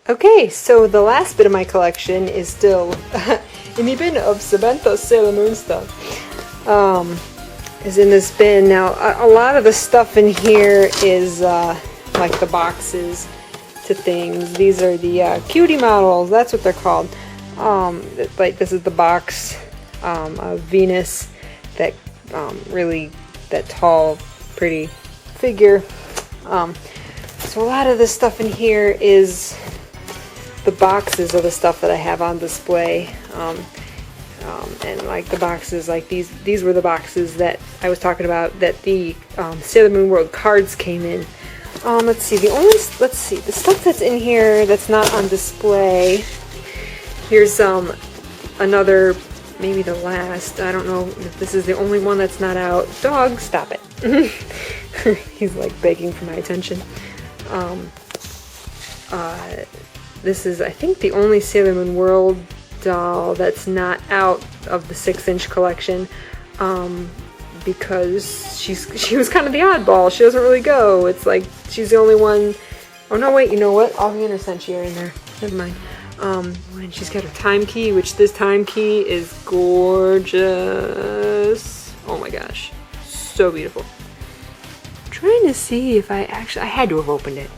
Okay, so the last bit of my collection is still in the bin of Samantha Sailormoon stuff. Is in this bin. Now, a lot of the stuff in here is like the boxes to things. These are the cutie models, that's what they're called. Like this is the box of Venus, that really, that tall, pretty figure. So a lot of this stuff in here is the boxes of the stuff that I have on display, and like the boxes, like these were the boxes that I was talking about that the Sailor Moon World cards came in. Let's see, the stuff that's in here that's not on display. Here's another, maybe the last. I don't know if this is the only one that's not out. Dog, stop it! He's like begging for my attention. This is, I think, the only Sailor Moon World doll that's not out of the 6-inch collection, because she was kind of the oddball. She doesn't really go. It's like she's the only one. Oh no, wait, you know what? All the Intersenshi are in there. Never mind. And she's got her time key, which this time key is gorgeous. Oh my gosh, so beautiful. I'm trying to see if I had to have opened it.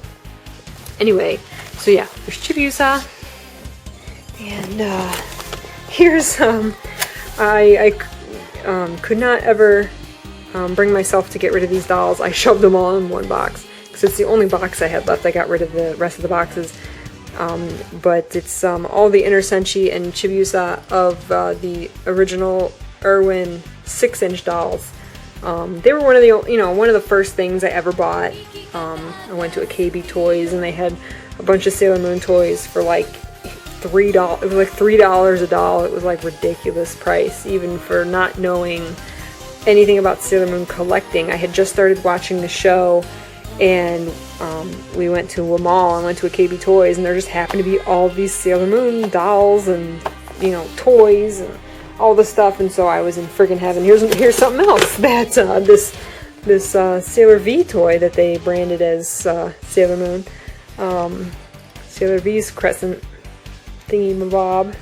Anyway, so yeah, there's Chibiusa, and here's I could not ever bring myself to get rid of these dolls. I shoved them all in one box because it's the only box I had left. I got rid of the rest of the boxes, but it's all the Intersenshi and Chibiusa of the original Irwin 6-inch dolls. They were one of the first things I ever bought. I went to a KB Toys and they had a bunch of Sailor Moon toys for like $3. It was like $3 a doll. It was like ridiculous price, even for not knowing anything about Sailor Moon collecting. I had just started watching the show, and we went to a mall and went to a KB Toys, and there just happened to be all these Sailor Moon dolls and toys and all the stuff, and so I was in friggin' heaven. Here's something else. That's this Sailor V toy that they branded as Sailor Moon. Sailor V's crescent thingy mabob.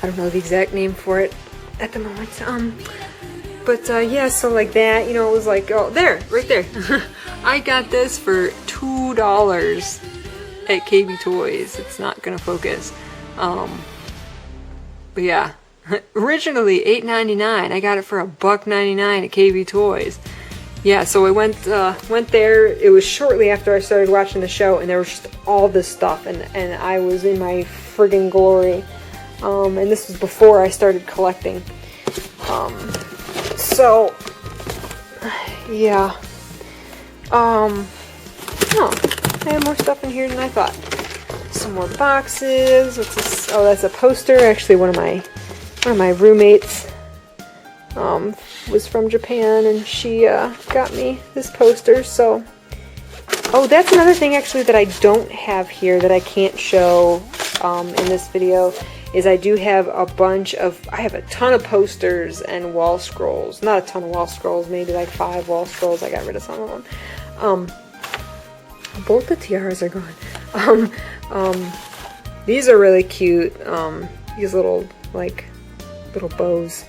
I don't know the exact name for it at the moment. But yeah, so like that, it was like, oh, there, right there. I got this for $2 at KB Toys. It's not gonna focus. But yeah, originally $8.99. I got it for $1.99 at KB Toys. Yeah, so I went there. It was shortly after I started watching the show, and there was just all this stuff, and I was in my friggin' glory. And this was before I started collecting. So yeah. Oh, I have more stuff in here than I thought. Some more boxes. What's this? Oh, that's a poster. Actually, one of my roommates was from Japan, and she got me this poster. So, oh, that's another thing actually that I don't have here that I can't show in this video. Is I do have I have a ton of posters and wall scrolls. Not a ton of wall scrolls, maybe like 5 wall scrolls. I got rid of some of them. Both the tiaras are gone. These are really cute. These little bows.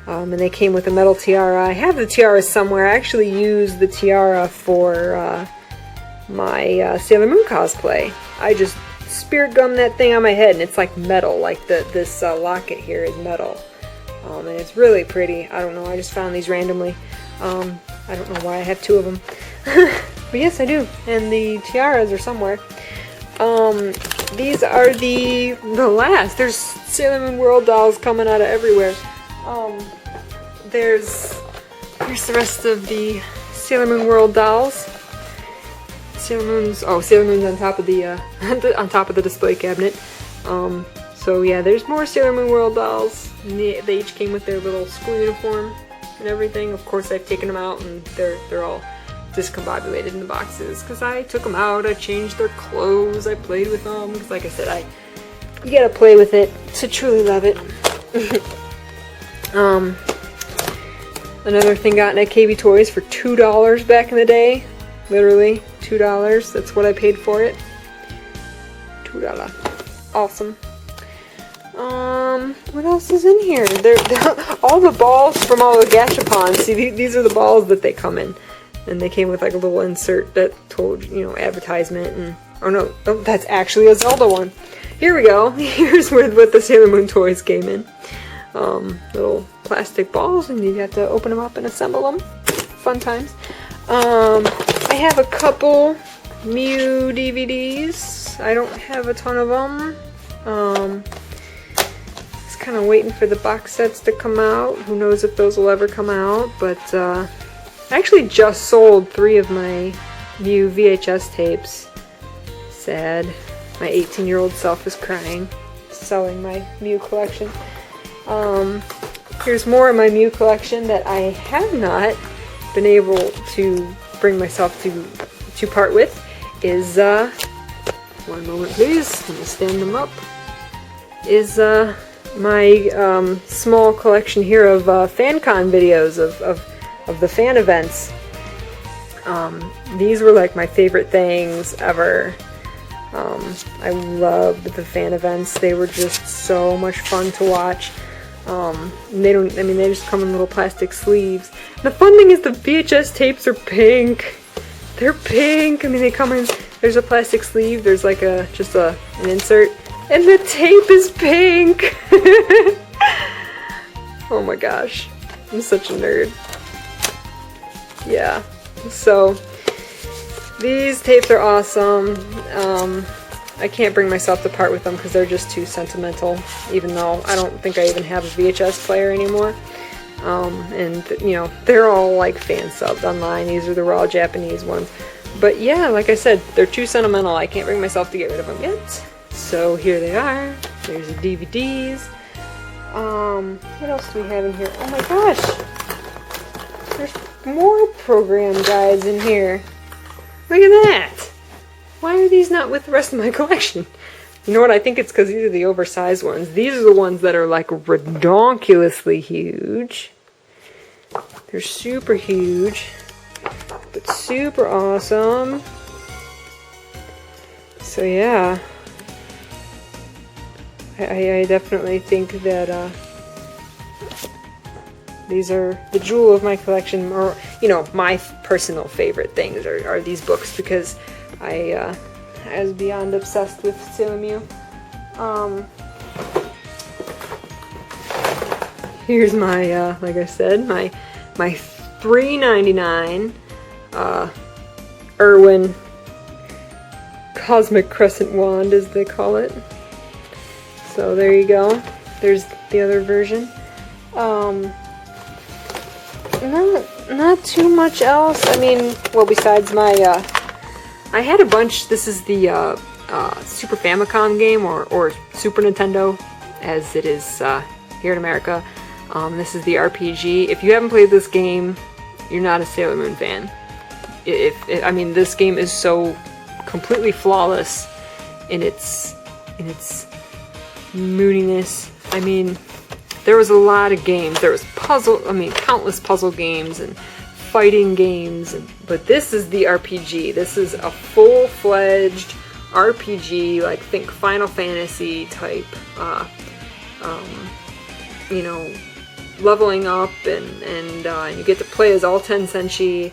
And they came with a metal tiara. I have the tiara somewhere. I actually used the tiara for my Sailor Moon cosplay. I just spirit gummed that thing on my head, and it's like metal. Like this locket here is metal. And it's really pretty. I don't know. I just found these randomly. I don't know why I have 2 of them. But yes, I do. And the tiaras are somewhere. These are the last. There's Sailor Moon World dolls coming out of everywhere. Here's the rest of the Sailor Moon World dolls. Sailor Moon's on top of the on top of the display cabinet. So yeah, there's more Sailor Moon World dolls. And they each came with their little school uniform and everything. Of course, I've taken them out, and they're all discombobulated in the boxes because I took them out. I changed their clothes. I played with them. Because like I said, you gotta play with it to truly love it. Another thing gotten at KB Toys for $2 back in the day. Literally $2. That's what I paid for it. Ooh la la. Awesome. What else is in here? They're all the balls from all the gashapons. See, these are the balls that they come in. And they came with like a little insert that told, you know, advertisement and... Oh no, oh, that's actually a Zelda one. Here we go. Here's what the Sailor Moon toys came in. Little plastic balls, and you have to open them up and assemble them. Fun times. I have a couple Mew DVDs. I don't have a ton of them. Just kind of waiting for the box sets to come out. Who knows if those will ever come out, but I actually just sold 3 of my Mew VHS tapes. Sad. My 18-year-old self is crying. Selling my Mew collection. Here's more of my Mew collection that I have not been able to bring myself to part with. Is, one moment please, let me stand them up. Is, my, small collection here of, FanCon videos of the fan events. These were like my favorite things ever. I loved the fan events. They were just so much fun to watch. They just come in little plastic sleeves. The fun thing is the VHS tapes are pink. They're pink. I mean, they come in, there's a plastic sleeve, there's like just an insert, and the tape is pink. Oh my gosh. I'm such a nerd. Yeah. So, these tapes are awesome. I can't bring myself to part with them because they're just too sentimental, even though I don't think I even have a VHS player anymore. And, you know, they're all like fan subbed online. These are the raw Japanese ones. But yeah, like I said, they're too sentimental. I can't bring myself to get rid of them yet. So here they are. There's the DVDs. What else do we have in here? Oh my gosh! There's more program guides in here. Look at that! Why are these not with the rest of my collection? You know what? I think it's because these are the oversized ones. These are the ones that are like redonkulously huge. They're super huge, but super awesome. So yeah, I definitely think that these are the jewel of my collection, or, you know, my personal favorite things are these books, because I was beyond obsessed with SeraMyu. Here's my, like I said, my $3.99 Irwin Cosmic Crescent Wand, as they call it. So there you go. There's the other version. Not too much else. I mean, well, besides my, I had a bunch. This is the Super Famicom game, or Super Nintendo, as it is here in America. This is the RPG. If you haven't played this game, you're not a Sailor Moon fan. I mean, this game is so completely flawless in its mooniness. I mean, there was a lot of games. There was countless puzzle games and fighting games, but this is the RPG. This is a full-fledged RPG, like, think Final Fantasy type, you know, leveling up, and you get to play as all 10 Senshi,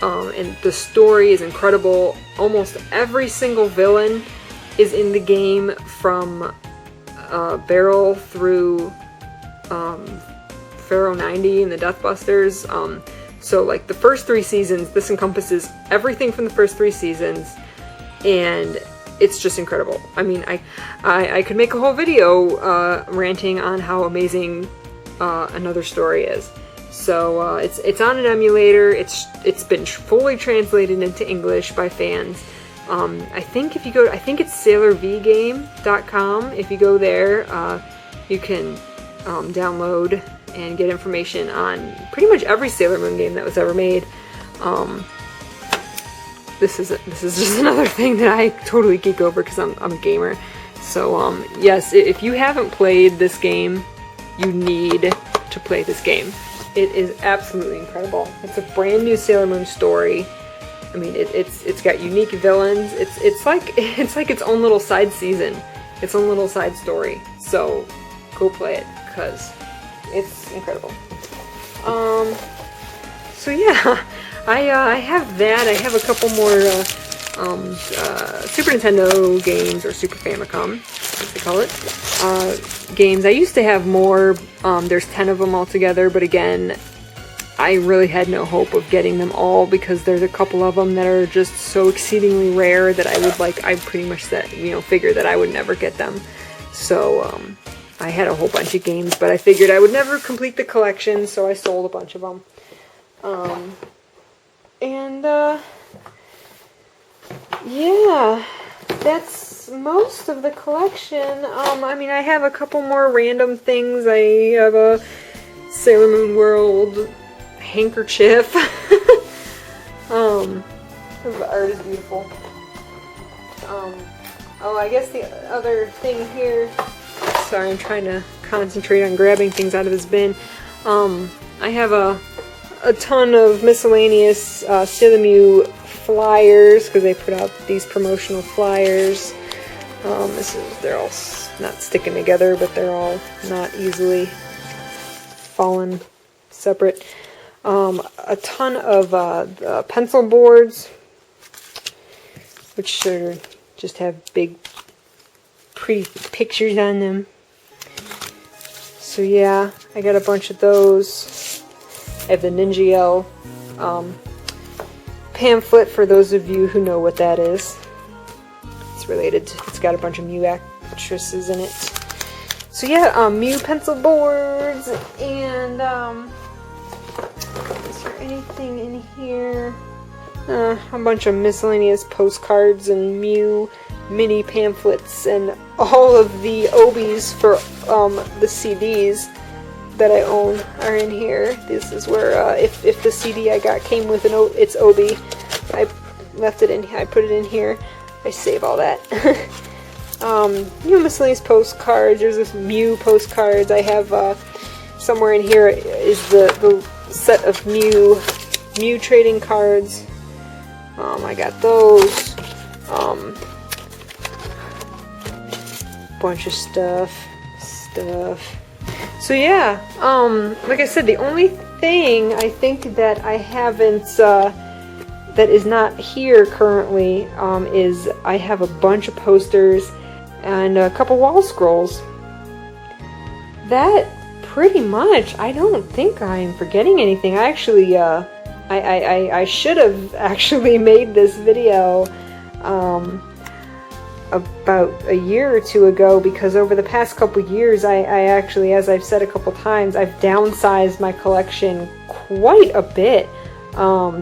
and the story is incredible. Almost every single villain is in the game, from Beryl through Pharaoh 90 and the Deathbusters. So like the first 3 seasons, this encompasses everything from the first 3 seasons, and it's just incredible. I mean, I could make a whole video ranting on how amazing another story is. So it's on an emulator. It's been fully translated into English by fans. I think if you go, I think it's SailorVgame.com. If you go there, you can download and get information on pretty much every Sailor Moon game that was ever made. This is just another thing that I totally geek over because I'm a gamer. So yes, if you haven't played this game, you need to play this game. It is absolutely incredible. It's a brand new Sailor Moon story. I mean, it's got unique villains. It's like its own little side season, its own little side story. So go play it because it's incredible. So yeah, I have that. I have a couple more Super Nintendo games, or Super Famicom, as they call it, games. I used to have more. There's 10 of them altogether, but again, I really had no hope of getting them all because there's a couple of them that are just so exceedingly rare that I pretty much said, figured that I would never get them. So I had a whole bunch of games, but I figured I would never complete the collection, so I sold a bunch of them. Yeah, that's most of the collection. I mean, I have a couple more random things. I have a Sailor Moon World handkerchief. The art is beautiful. Oh, I guess the other thing here, sorry, I'm trying to concentrate on grabbing things out of this bin. I have a ton of miscellaneous SeraMyu flyers, because they put out these promotional flyers. They're all not sticking together, but they're all not easily fallen separate. A ton of pencil boards, which just have big, pretty pictures on them. So yeah, I got a bunch of those. I have the Ninja L pamphlet, for those of you who know what that is. It's related to, it's got a bunch of Mew actresses in it. So yeah, Mew pencil boards, and is there anything in here? A bunch of miscellaneous postcards and Mew mini pamphlets, and all of the obies for the CDs that I own are in here. This is where if the CD I got came with its obi, I left it in. I put it in here. I save all that. Miscellaneous postcards. There's this Mew postcards. I have somewhere in here is the set of Mew trading cards. I got those. Bunch of stuff. So yeah, like I said, the only thing I think that I haven't, that is not here currently, is I have a bunch of posters and a couple wall scrolls. That pretty much, I don't think I'm forgetting anything. I actually, I should have actually made this video, about a year or two ago, because over the past couple years I actually, as I've said a couple times, I've downsized my collection quite a bit,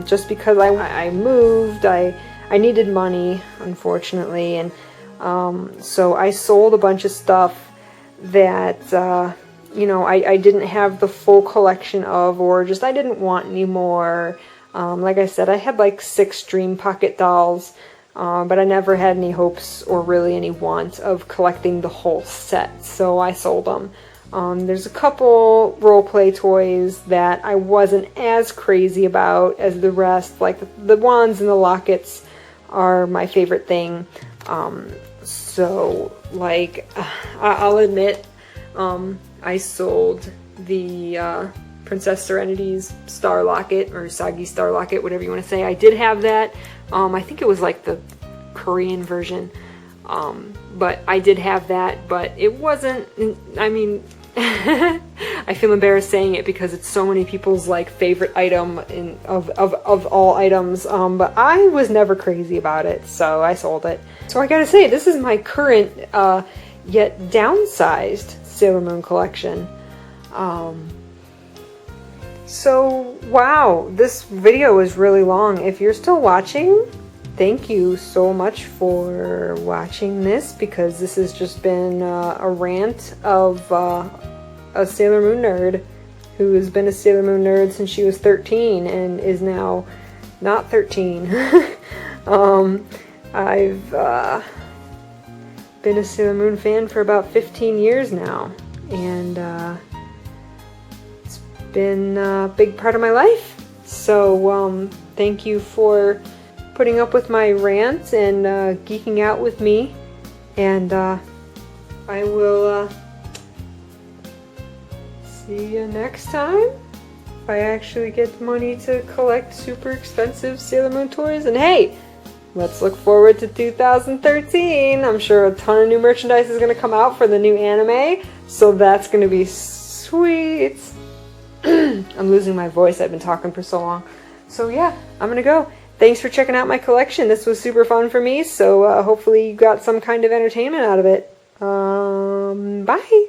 just because I moved, I needed money, unfortunately, and so I sold a bunch of stuff that I didn't have the full collection of, or just I didn't want anymore. Like I said, I had like 6 Dream Pocket dolls, but I never had any hopes or really any want of collecting the whole set, so I sold them. There's a couple role-play toys that I wasn't as crazy about as the rest, like the wands and the lockets are my favorite thing. So, like, I'll admit, I sold the Princess Serenity's Star Locket, or Sagi Star Locket, whatever you want to say. I did have that. I think it was like the Korean version, but I did have that, but it wasn't, I mean, I feel embarrassed saying it because it's so many people's like favorite item of all items, but I was never crazy about it, so I sold it. So I gotta say, this is my current, yet downsized Sailor Moon collection. So, wow, this video is really long. If you're still watching, thank you so much for watching this, because this has just been a rant of a Sailor Moon nerd who has been a Sailor Moon nerd since she was 13 and is now not 13. I've been a Sailor Moon fan for about 15 years now, and been a big part of my life. So thank you for putting up with my rants and geeking out with me. And I will see you next time. If I actually get money to collect super expensive Sailor Moon toys. And hey, let's look forward to 2013. I'm sure a ton of new merchandise is going to come out for the new anime. So that's going to be sweet. I'm losing my voice. I've been talking for so long. So yeah, I'm going to go. Thanks for checking out my collection. This was super fun for me. So hopefully you got some kind of entertainment out of it. Bye.